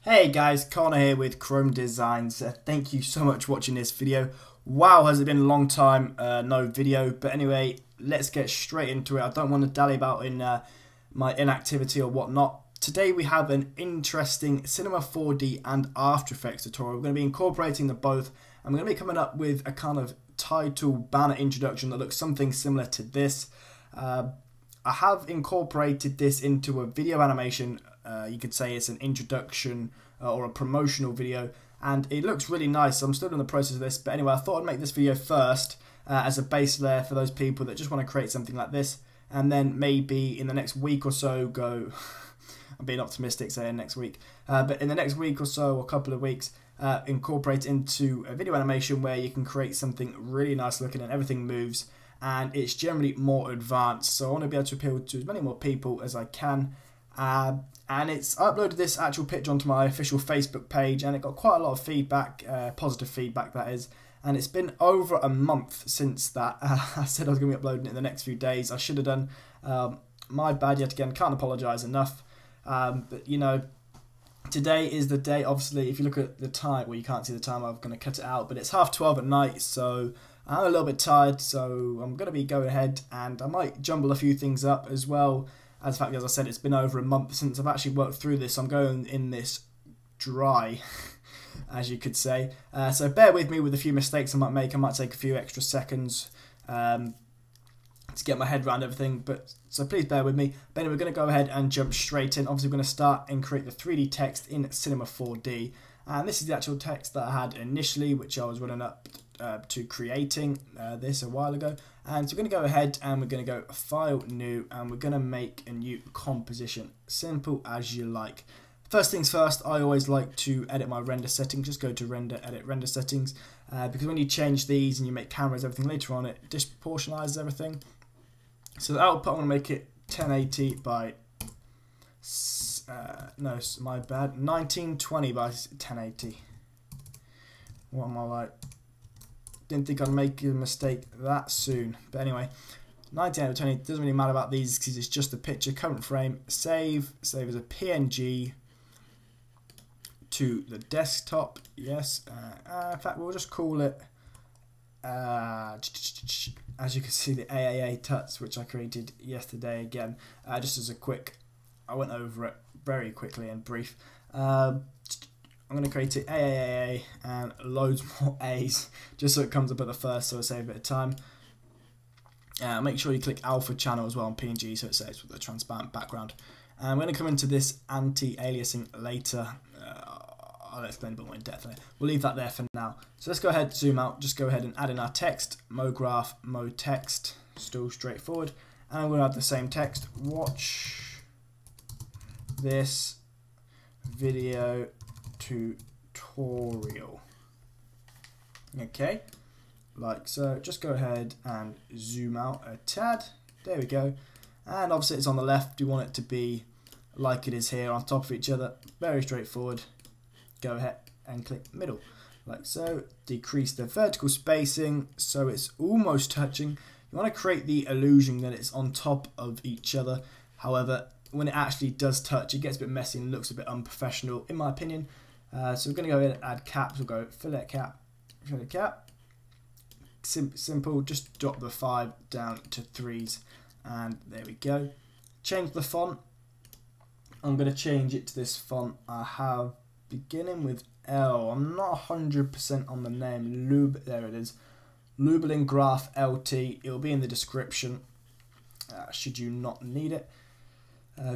Hey guys, Connor here with Chrome Designs. Thank you so much for watching this video. Wow, has it been a long time, no video. But anyway, let's get straight into it. I don't want to dally about in my inactivity or whatnot. Today we have an interesting Cinema 4D and After Effects tutorial. We're going to be incorporating the both. I'm going to be coming up with a kind of title banner introduction that looks something similar to this. I have incorporated this into a video animation. You could say it's an introduction or a promotional video, and it looks really nice. So I'm still in the process of this, but anyway, I thought I'd make this video first as a base layer for those people that just want to create something like this, and then maybe in the next week or so go I'm being optimistic saying next week, but in the next week or so, or a couple of weeks, incorporate into a video animation where you can create something really nice looking and everything moves, and it's generally more advanced. So I want to be able to appeal to as many more people as I can. And I uploaded this actual picture onto my official Facebook page, and it got quite a lot of feedback, positive feedback that is. And it's been over a month since that. I said I was going to be uploading it in the next few days. I should have done. My bad yet again. Can't apologise enough. But you know, today is the day. Obviously, if you look at the time, well, you can't see the time. I'm going to cut it out, but it's 12:30 at night, so I'm a little bit tired. So I'm going to be going ahead, and I might jumble a few things up as well. As fact, as I said, it's been over a month since I've actually worked through this. I'm going in this dry, as you could say. So bear with me with a few mistakes I might make. I might take a few extra seconds to get my head around everything. So please bear with me. But anyway, we're going to go ahead and jump straight in. Obviously, we're going to start and create the 3D text in Cinema 4D. And this is the actual text that I had initially, which I was running up to creating this a while ago. And so we're going to go ahead and we're going to go File, New, and we're going to make a new composition. Simple as you like. First things first, I always like to edit my render settings. Just go to Render, Edit Render Settings. Because when you change these and you make cameras, everything later on, it disproportionalizes everything. So the output, I'm going to make it 1080 by... no, my bad. 1920 by 1080. What am I like? Didn't think I'd make a mistake that soon. But anyway, 1920 doesn't really matter about these because it's just a picture. Current frame. Save as a PNG to the desktop. Yes. In fact, we'll just call it. As you can see, the AAA tuts, which I created yesterday again. Just as a quick, I went over it very quickly and brief. I'm going to create it AAA and loads more A's just so it comes up at the first, so I save a bit of time. Make sure you click alpha channel as well on PNG so it saves with a transparent background. And we're going to come into this anti-aliasing later. I'll explain a bit more in depth. We'll leave that there for now. So let's go ahead, zoom out, just go ahead and add in our text, MoGraph, MoText, still straightforward. And we're going to add the same text, watch this video tutorial. Okay, like so. Just go ahead and zoom out a tad. There we go. And obviously it's on the left. You want it to be like it is here on top of each other. Very straightforward. Go ahead and click middle, like so. Decrease the vertical spacing so it's almost touching. You want to create the illusion that it's on top of each other. However, when it actually does touch, it gets a bit messy and looks a bit unprofessional, in my opinion. So we're going to go ahead and add caps. We'll go fillet cap. Simple, just drop the 5 down to 3s. And there we go. Change the font. I'm going to change it to this font I have beginning with L. I'm not 100% on the name. There it is. LubalinGraph LT. It will be in the description should you not need it.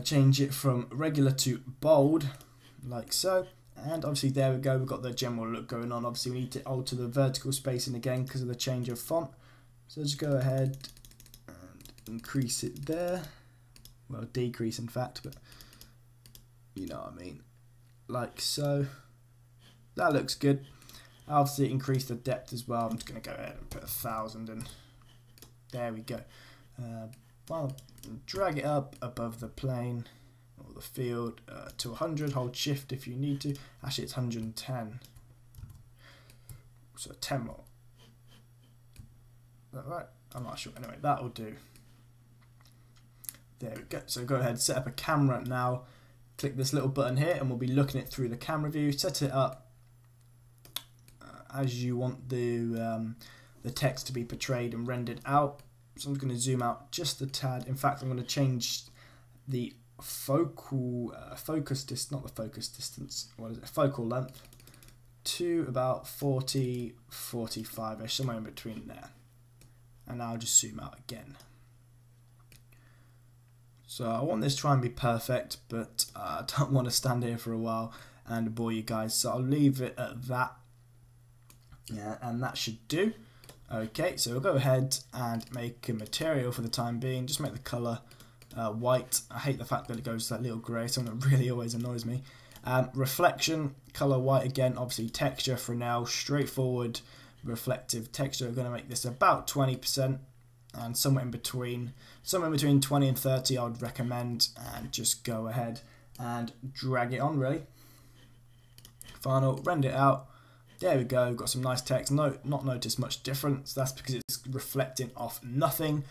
Change it from regular to bold, like so. And obviously there we go, we've got the general look going on. Obviously we need to alter the vertical spacing again because of the change of font. So just go ahead and increase it there. Well, decrease in fact, but you know what I mean. Like so. That looks good. Obviously increase the depth as well. I'm just going to go ahead and put 1000 in. There we go. Well, drag it up above the plane or the field to 100. Hold shift if you need to. Actually, it's 110. So 10 more. Is that right? I'm not sure. Anyway, that will do. There we go. So go ahead, set up a camera now. click this little button here and we'll be looking it through the camera view. Set it up as you want the text to be portrayed and rendered out. So I'm just going to zoom out just a tad. In fact, I'm going to change the focal focal length to about 40, 45ish, somewhere in between there. And now I'll just zoom out again. So I want this to try and be perfect, but I don't want to stand here for a while and bore you guys. So I'll leave it at that. Yeah, and that should do. Okay, so we'll go ahead and make a material for the time being. Just make the color white. I hate the fact that it goes to that little grey, something that really always annoys me. Reflection, color white again. Obviously texture for now, straightforward reflective texture. We're going to make this about 20%, and somewhere in between 20 and 30 I would recommend, and just go ahead and drag it on really. Final, render it out. There we go, got some nice text. Not noticed much difference. That's because it's reflecting off nothing,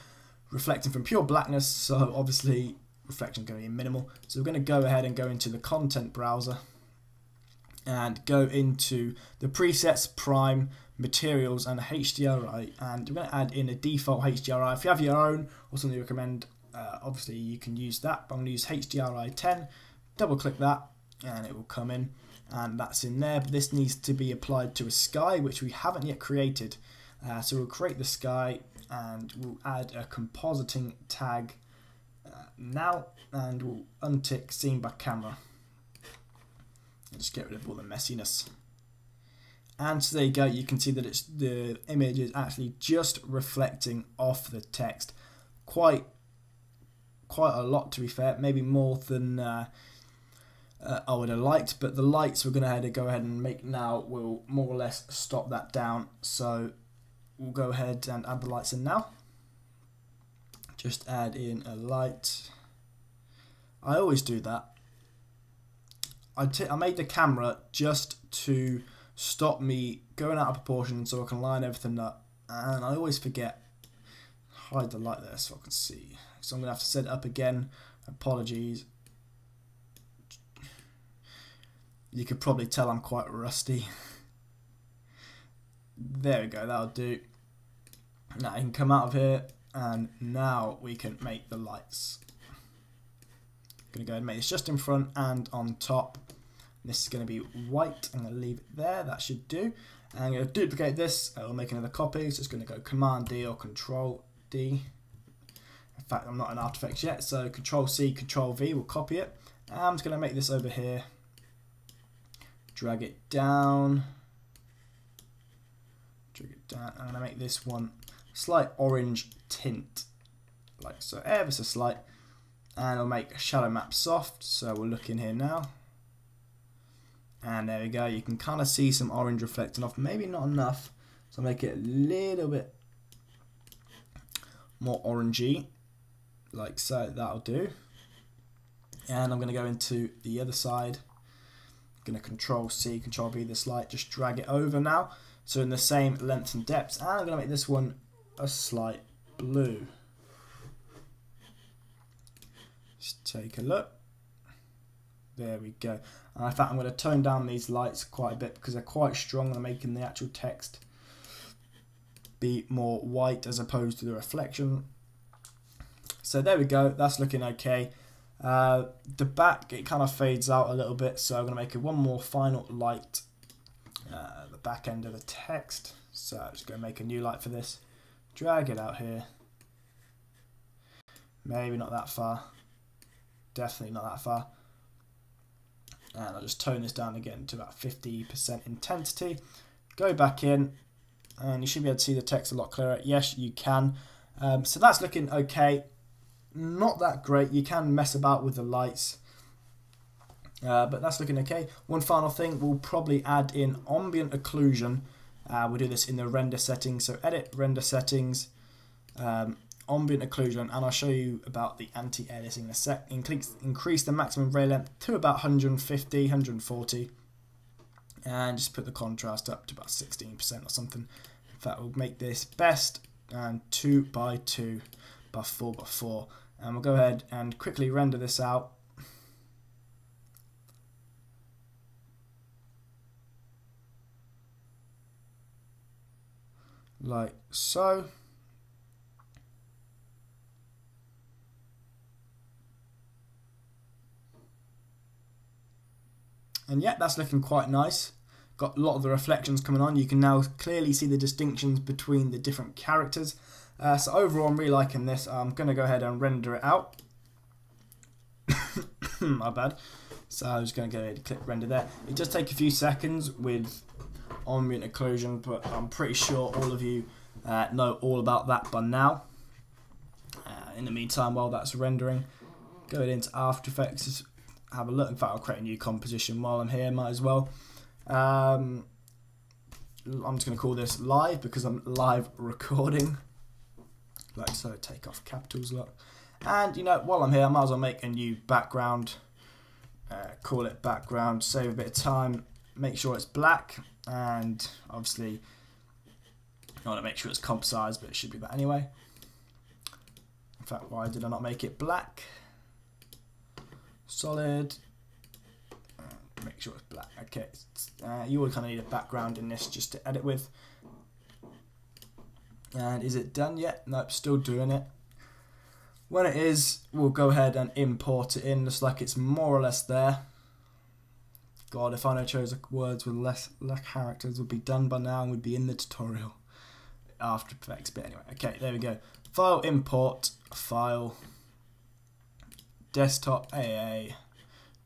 reflecting from pure blackness, so obviously reflection is going to be minimal. So we're going to go ahead and go into the content browser and go into the presets, prime, materials and HDRI, and we're going to add in a default HDRI. If you have your own or something you recommend, obviously you can use that, but I'm going to use HDRI 10. Double click that and it will come in, and that's in there. But this needs to be applied to a sky, which we haven't yet created. So we'll create the sky and we'll add a compositing tag now, and we'll untick seen by camera and just get rid of all the messiness. And so there you go, you can see that the image is actually just reflecting off the text. Quite a lot, to be fair, maybe more than I would have liked, but the lights we're going to go ahead and make now will more or less stop that down. So we'll go ahead and add the lights in now. Just add in a light. I always do that. I made the camera just to stop me going out of proportion so I can line everything up, and I always forget. Hide the light there so I can see. So I'm going to have to set it up again. Apologies. You could probably tell I'm quite rusty. There we go, that'll do. Now you can come out of here, and now we can make the lights. I'm going to go ahead and make this just in front and on top. This is going to be white. I'm going to leave it there. That should do. And I'm going to duplicate this. I'll make another copy. So it's going to go Command D or Control D. In fact, I'm not in After Effects yet, so Control C, Control V will copy it. And I'm just going to make this over here. Drag it down. Drag it down. I'm going to make this one slight orange tint, like so, ever so slight. And I'll make shadow map soft. So we'll look in here now. And there we go, you can kind of see some orange reflecting off, maybe not enough, so I'll make it a little bit more orangey, like so, that'll do. And I'm going to go into the other side, I'm going to Control C, Control V this light, just drag it over now, so in the same length and depth, and I'm going to make this one a slight blue. Just take a look. There we go. And in fact, I'm going to tone down these lights quite a bit because they're quite strong and making the actual text be more white as opposed to the reflection. So there we go. That's looking okay. The back, it kind of fades out a little bit, so I'm going to make it one more final light. The back end of the text. So I'm just going to make a new light for this. Drag it out here. Maybe not that far. Definitely not that far. And I'll just tone this down again to about 50% intensity. Go back in, and you should be able to see the text a lot clearer. Yes, you can. So that's looking okay. Not that great. You can mess about with the lights, but that's looking okay. One final thing, we'll probably add in ambient occlusion. We'll do this in the render settings. So edit, render settings, ambient occlusion, and I'll show you about the anti-aliasing in a sec. Increase the maximum ray length to about 150, 140, and just put the contrast up to about 16% or something. In fact, we'll make this best and 2x2 by 4x4, and we'll go ahead and quickly render this out. like so. And yeah, that's looking quite nice. Got a lot of the reflections coming on. You can now clearly see the distinctions between the different characters. So overall, I'm really liking this. I'm going to go ahead and render it out. My bad. So I'm just going to go ahead and click render there. It does take a few seconds with ambient occlusion, but I'm pretty sure all of you know all about that by now. In the meantime, while that's rendering, go into After Effects, have a look. In fact, I'll create a new composition while I'm here, might as well. I'm just going to call this live because I'm live recording. Like so, take off capitals, look. And you know, while I'm here, I might as well make a new background. Call it background, save a bit of time, make sure it's black, and obviously I want to make sure it's comp size, but it should be that anyway. In fact, why did I not make it black? Solid. Make sure it's black. Okay, you will kind of need a background in this just to edit with. And is it done yet? Nope, still doing it. When it is, we'll go ahead and import it in. Looks like it's more or less there. God, if I only chose words with less characters, would be done by now and would be in the tutorial. After Effects, but anyway. Okay, there we go. File, import, file, desktop, AA.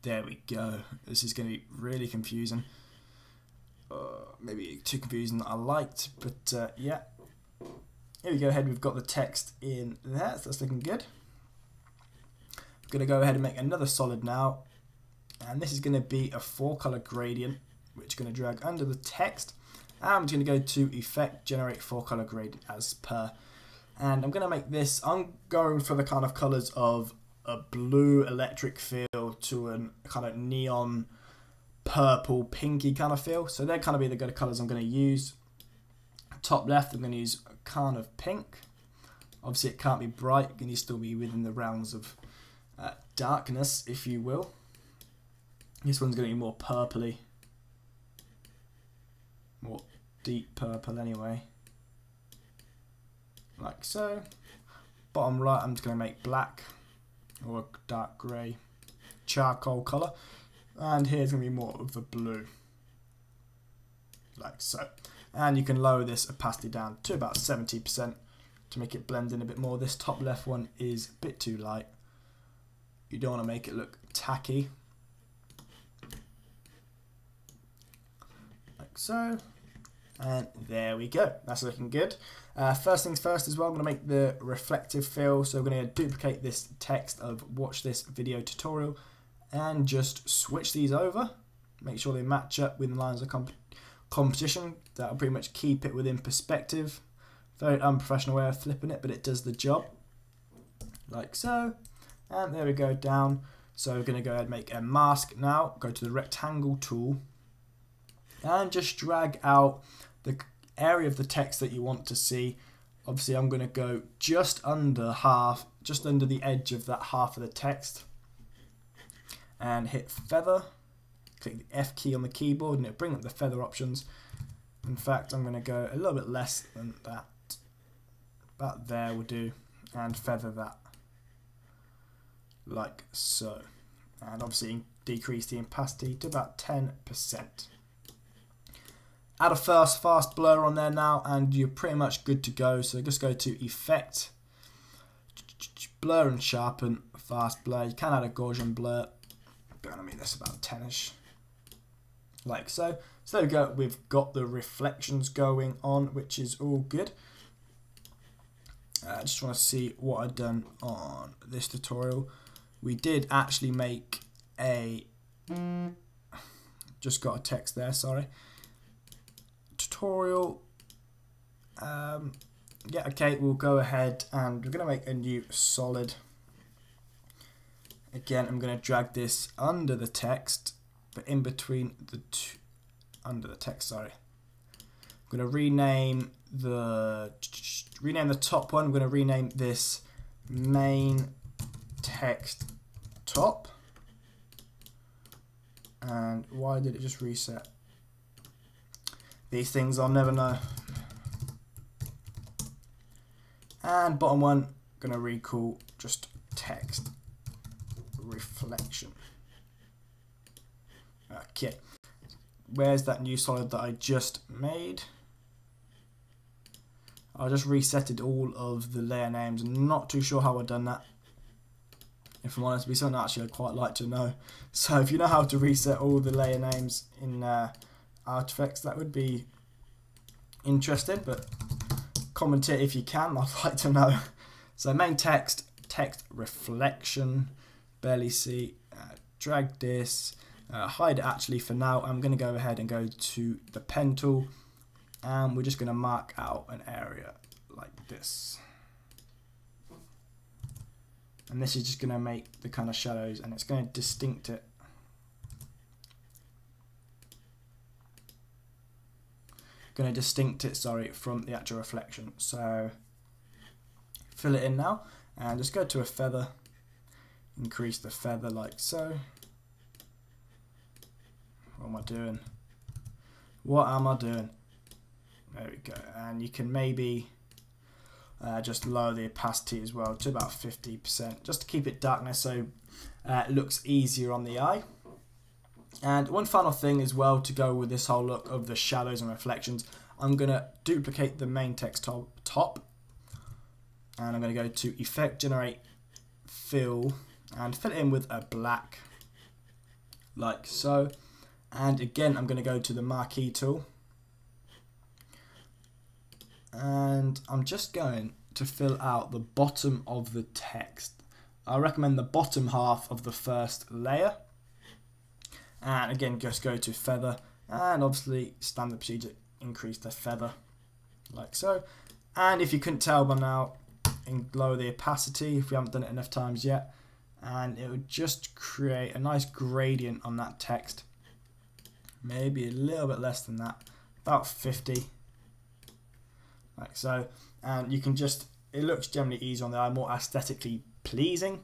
There we go. This is going to be really confusing. Maybe too confusing that I liked, but yeah. Here we go ahead, we've got the text in there, so that's looking good. I'm going to go ahead and make another solid now, and this is going to be a 4-color gradient, which I'm going to drag under the text. And I'm going to go to Effect, Generate 4-color gradient as per. And I'm going to make this, I'm going for the kind of colors of a blue electric feel to a kind of neon purple pinky kind of feel. So they're kind of be the good colors I'm going to use. Top left, I'm going to use a kind of pink. Obviously it can't be bright, it can still be within the realms of darkness, if you will. This one's going to be more purpley, more deep purple anyway, like so. Bottom right, I'm just going to make black or a dark grey charcoal colour, and here's going to be more of the blue, like so. And you can lower this opacity down to about 70% to make it blend in a bit more. This top left one is a bit too light. You don't want to make it look tacky. Like so. And there we go. That's looking good. First things first as well, I'm going to make the reflective fill. So we're going to duplicate this text of watch this video tutorial and just switch these over. Make sure they match up with the lines of competition. That'll pretty much keep it within perspective. Very unprofessional way of flipping it, but it does the job. Like so. And there we go, down. So we're going to go ahead and make a mask now. Go to the rectangle tool and just drag out the area of the text that you want to see. Obviously I'm going to go just under half, just under the edge of that half of the text, and hit feather. Click the F key on the keyboard and it'll bring up the feather options. In fact, I'm going to go a little bit less than that. About there will do, and feather that like so. And obviously decrease the opacity to about 10%. Add a fast blur on there now and you're pretty much good to go. So just go to Effect, Blur and Sharpen, Fast Blur. You can add a Gaussian blur, but I mean that's about 10ish. Like so. So there we go, we've got the reflections going on, which is all good. I just want to see what I've done on this tutorial. We did actually make a, just got a text there, sorry. Tutorial. Yeah, okay, we'll go ahead and we're going to make a new solid. Again, I'm going to drag this under the text, but in between the two, under the text, sorry. I'm going to rename the top one. I'm going to rename this main text top. And why did it just reset? These things I'll never know. And bottom one, going to recall just text reflection. Okay, where's that new solid that I just made? I just resetted all of the layer names. I'm not too sure how I've done that. If I'm honest, it'd be something actually I'd quite like to know. So if you know how to reset all the layer names in After Effects, that would be interesting, but comment it if you can, I'd like to know. So main text, text reflection, barely see, drag this, hide it actually for now. I'm going to go ahead and go to the pen tool, and we're just going to mark out an area like this. And this is just going to make the kind of shadows, and it's going to distinct it. Sorry, from the actual reflection. So fill it in now, and just go to a feather, increase the feather like so. What am I doing? What am I doing? There we go. And you can maybe just lower the opacity as well to about 50%, just to keep it darkness so it looks easier on the eye. And one final thing as well to go with this whole look of the shadows and reflections, I'm going to duplicate the main text top, and I'm going to go to Effect, Generate, Fill, and fill it in with a black, like so. And again, I'm going to go to the Marquee tool, and I'm just going to fill out the bottom of the text. I recommend the bottom half of the first layer. And again, just go to feather, and obviously standard procedure, increase the feather like so. And if you couldn't tell by now, lower the opacity if we haven't done it enough times yet, and it would just create a nice gradient on that text. Maybe a little bit less than that, about 50, like so. And you can just, it looks generally easier on the eye, more aesthetically pleasing.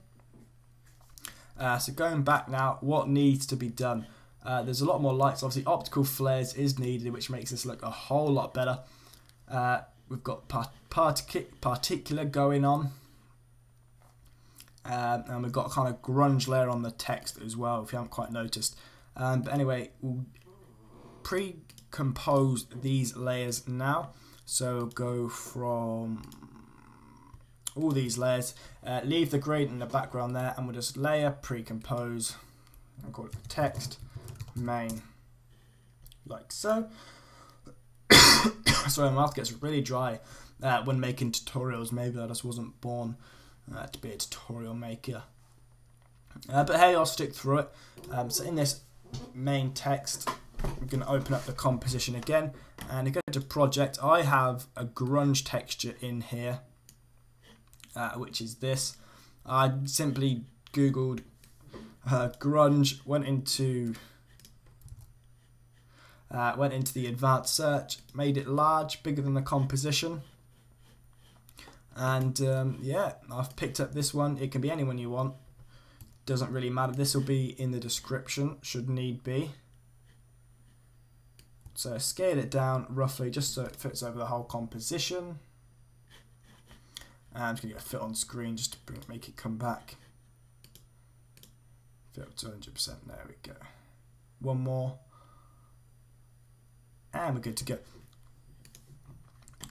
So going back now, what needs to be done? There's a lot more lights. Obviously, optical flares is needed, which makes this look a whole lot better. We've got particular going on, and we've got a kind of grunge layer on the text as well, if you haven't quite noticed. But anyway, we'll pre-compose these layers now. So go from all these layers, leave the gradient in the background there, and we'll just layer, pre-compose, and call it text main, like so. Sorry, my mouth gets really dry when making tutorials. Maybe I just wasn't born to be a tutorial maker. But hey, I'll stick through it. So in this main text, I'm going to open up the composition again, and go to project. I have a grunge texture in here, which is this. I simply googled grunge, went into the advanced search, made it large, bigger than the composition, and yeah, I've picked up this one. It can be anyone you want, doesn't really matter. This will be in the description should need be. So scale it down roughly just so it fits over the whole composition. And I'm just going to get a fit on screen just to make it come back. Fit up to 100%. There we go. One more. And we're good to go.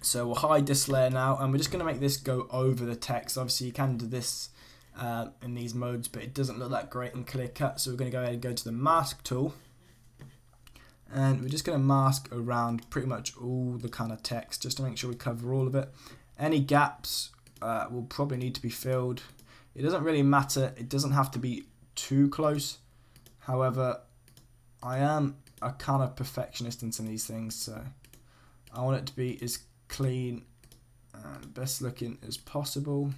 So we'll hide this layer now, and we're just going to make this go over the text. Obviously you can do this in these modes, but it doesn't look that great and clear cut. So we're going to go ahead and go to the mask tool. And we're just going to mask around pretty much all the kind of text just to make sure we cover all of it. Any gaps will probably need to be filled. It doesn't really matter. It doesn't have to be too close. However, I am a kind of perfectionist in some of these things, so I want it to be as clean and best looking as possible.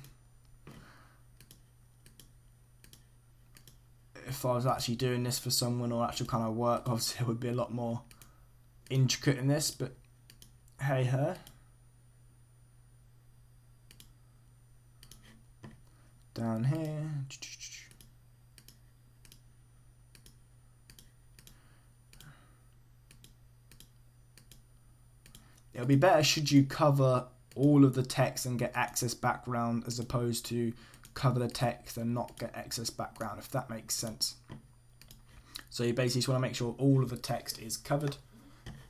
If I was actually doing this for someone or actual kind of work, obviously it would be a lot more intricate in this, but hey ho. Down here. It'll be better should you cover all of the text and get access background, as opposed to cover the text and not get access background, if that makes sense. So you basically just want to make sure all of the text is covered,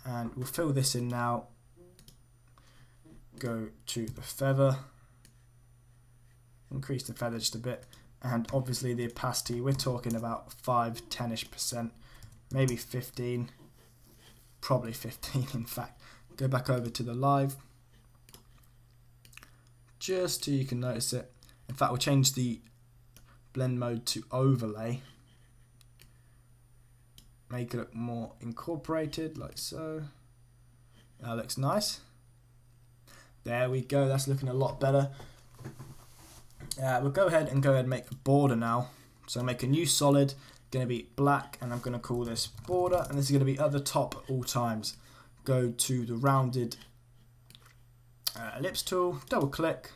and we'll fill this in now. Go to the feather, increase the feather just a bit, and obviously the opacity, we're talking about 5–10ish%, maybe 15, probably 15 in fact. Go back over to the live, just so you can notice it. In fact, we'll change the blend mode to overlay, make it look more incorporated, like so. That looks nice. There we go, that's looking a lot better. We'll go ahead and make a border now. So make a new solid, going to be black, and I'm going to call this border, and this is going to be at the top at all times. Go to the rounded ellipse tool, double click.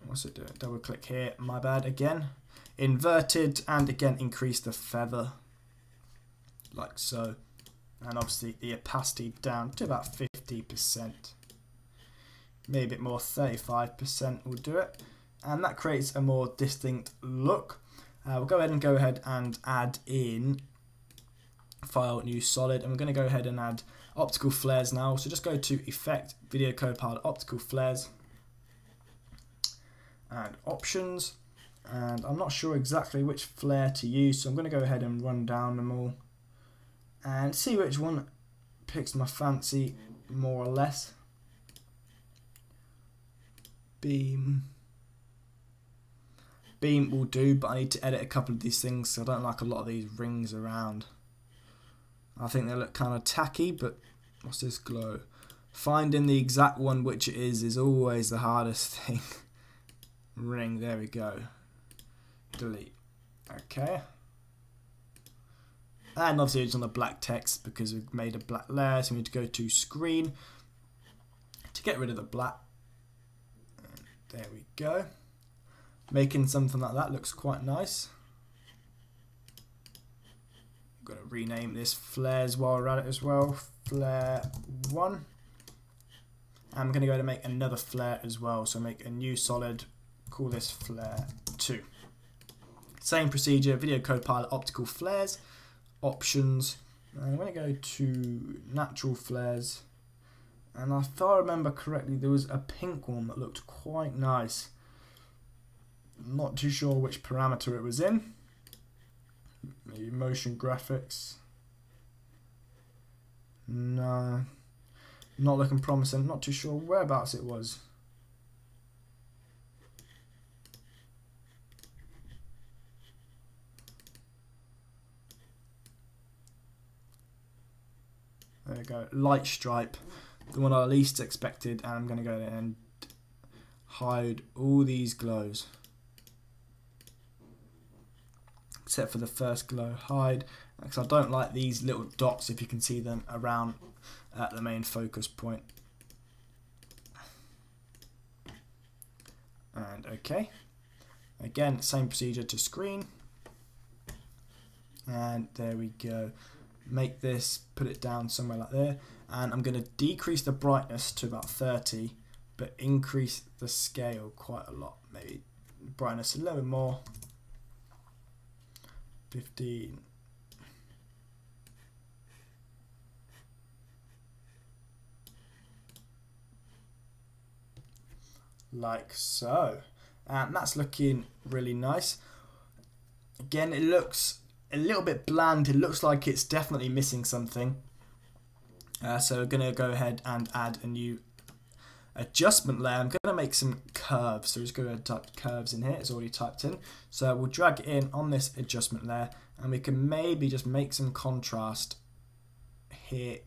What's it doing? Double click here, my bad again. Inverted, and again increase the feather, like so. And obviously the opacity down to about 50%. Maybe a bit more, 35% will do it. And that creates a more distinct look. We'll go ahead and add in file, new solid, and we're going to go ahead and add optical flares now. So just go to Effect, Video Copilot, Optical Flares, and Options. And I'm not sure exactly which flare to use, so I'm going to go ahead and run down them all and see which one picks my fancy more or less. Beam will do, but I need to edit a couple of these things, so I don't like a lot of these rings around. I think they look kind of tacky, but what's this glow? Finding the exact one which it is always the hardest thing. Ring, there we go. Delete. Okay. And obviously it's on the black text because we've made a black layer, so we need to go to screen to get rid of the black. And there we go. Making something like that looks quite nice. I'm going to rename this flares while we're at it as well. Flare 1. I'm going to go to make another flare as well, so make a new solid, call this flare 2. Same procedure, Video Copilot, Optical Flares, Options, and I'm going to go to Natural Flares, and if I remember correctly there was a pink one that looked quite nice. I'm not too sure which parameter it was in, maybe motion graphics. No, not looking promising, not too sure whereabouts it was. There we go, light stripe, the one I least expected, and I'm going to go ahead and hide all these glows. Except for the first glow, hide, because I don't like these little dots, if you can see them, around at the main focus point. And okay, again, same procedure to screen, and there we go. Make this, put it down somewhere like there, and I'm going to decrease the brightness to about 30, but increase the scale quite a lot. Maybe brightness a little bit more, 15. Like so, and that's looking really nice. Again, it looks a little bit bland. It looks like it's definitely missing something. So we're going to go ahead and add a new adjustment layer. I'm going to make some curves. So just go ahead and type curves in here. It's already typed in. So we'll drag it in on this adjustment layer, and we can maybe just make some contrast here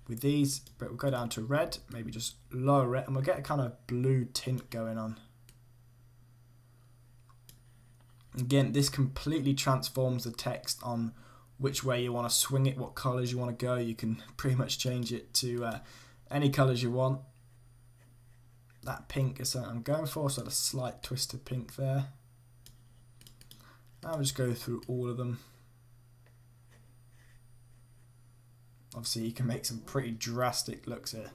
with these, but we'll go down to red, maybe just lower it, and we'll get a kind of blue tint going on. Again, this completely transforms the text on which way you want to swing it, what colors you want to go. You can pretty much change it to any colors you want. That pink is something I'm going for, so a slight twist of pink there. I'll just go through all of them. Obviously, you can make some pretty drastic looks here.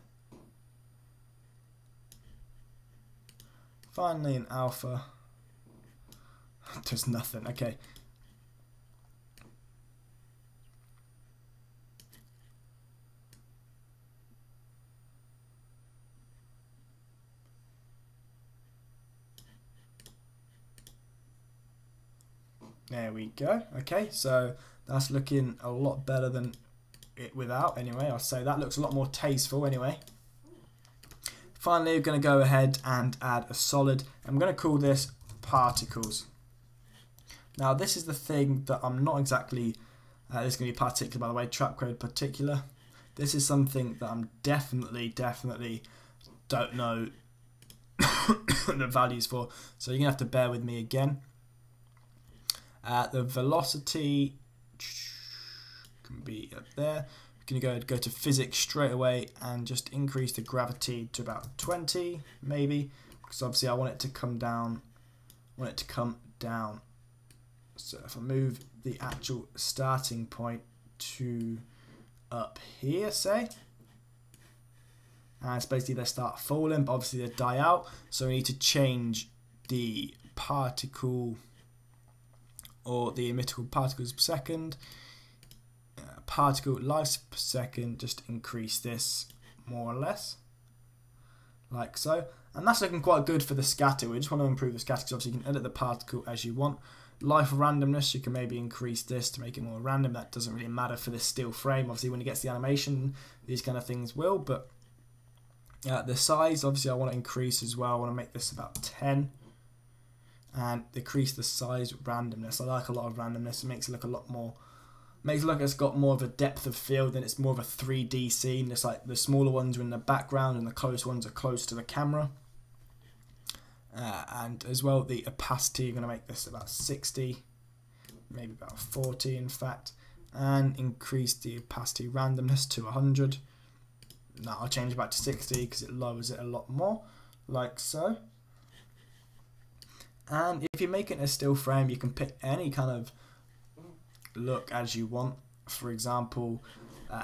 Finally, in alpha, there's nothing. Okay. There we go. Okay, so that's looking a lot better than it without. Anyway, I'll say that looks a lot more tasteful anyway. Finally, we're going to go ahead and add a solid. I'm going to call this particles. Now, this is the thing that I'm not exactly, this is going to be particular, by the way, Trapcode particular. This is something that I'm definitely don't know the values for. So you're going to have to bear with me again. The velocity can be up there. We're going to go to physics straight away and just increase the gravity to about 20 maybe, because obviously I want it to come down. So if I move the actual starting point to up here, say, and it's basically they start falling, but obviously they die out, so we need to change the particle or the emittable particles per second, particle life per second, just increase this more or less, like so. And that's looking quite good for the scatter. We just want to improve the scatter because obviously you can edit the particle as you want. Life randomness, you can maybe increase this to make it more random. That doesn't really matter for this still frame. Obviously when it gets the animation, these kind of things will, but the size, obviously I want to increase as well. I want to make this about 10. And decrease the size randomness. I like a lot of randomness. It makes it look a lot more, makes it look like it's got more of a depth of field, and it's more of a 3D scene. It's like the smaller ones are in the background and the close ones are close to the camera. And as well, the opacity, you're going to make this about 60, maybe about 40 in fact, and increase the opacity randomness to 100. Now I'll change it back to 60 because it lowers it a lot more, like so. And if you're making a still frame, you can pick any kind of look as you want. For example,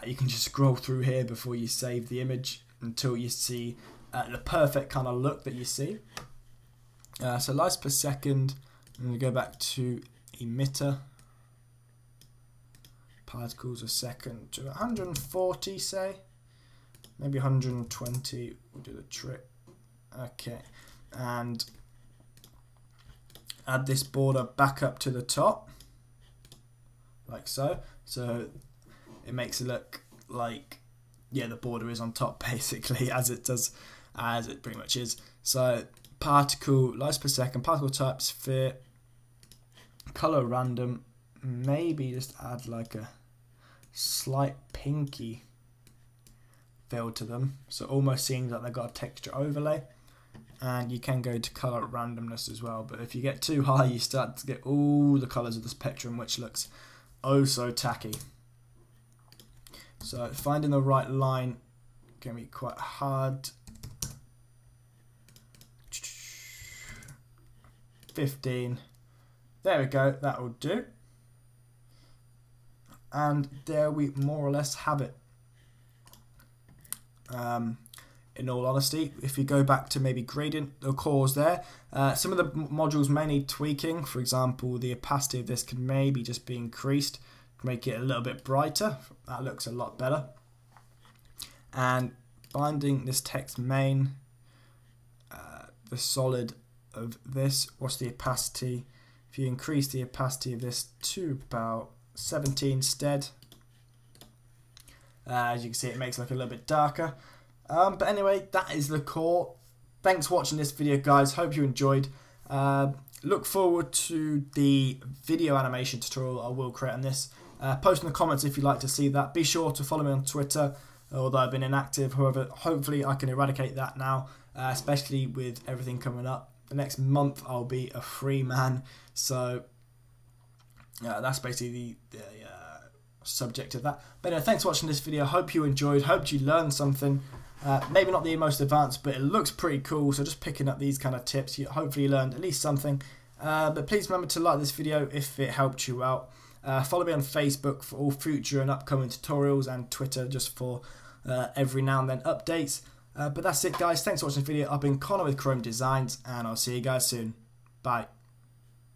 you can just scroll through here before you save the image until you see the perfect kind of look that you see. So lights per second, I'm going to go back to emitter. Particles a second to 140, say. Maybe 120 will do the trick. Okay, and add this border back up to the top, like so. So it makes it look like, yeah, the border is on top basically, as it does, as it pretty much is. So particle lights per second, particle type sphere, color random, maybe just add like a slight pinky feel to them, so almost seems like they've got a texture overlay. And you can go to color randomness as well, but if you get too high you start to get all the colors of the spectrum, which looks oh so tacky. So finding the right line can be quite hard. 15, there we go, that will do. And there we more or less have it. In all honesty, if you go back to maybe gradient or cores there, some of the modules may need tweaking. For example, the opacity of this can maybe just be increased to make it a little bit brighter. That looks a lot better. And binding this text main, the solid of this, what's the opacity? If you increase the opacity of this to about 17 instead, as you can see, it makes it look a little bit darker. But anyway, that is the core. Thanks for watching this video, guys. Hope you enjoyed. Look forward to the video animation tutorial I will create on this. Post in the comments if you'd like to see that. Be sure to follow me on Twitter, although I've been inactive. However, hopefully I can eradicate that now, especially with everything coming up. The next month I'll be a free man, so that's basically the subject of that. But anyway, thanks for watching this video. Hope you enjoyed. Hope you learned something. Maybe not the most advanced, but it looks pretty cool. So just picking up these kind of tips, hopefully you learned at least something. But please remember to like this video if it helped you out. Follow me on Facebook for all future and upcoming tutorials, and Twitter just for every now and then updates. But that's it, guys. Thanks for watching the video. I've been Connor with Chrome Designs, and I'll see you guys soon. Bye.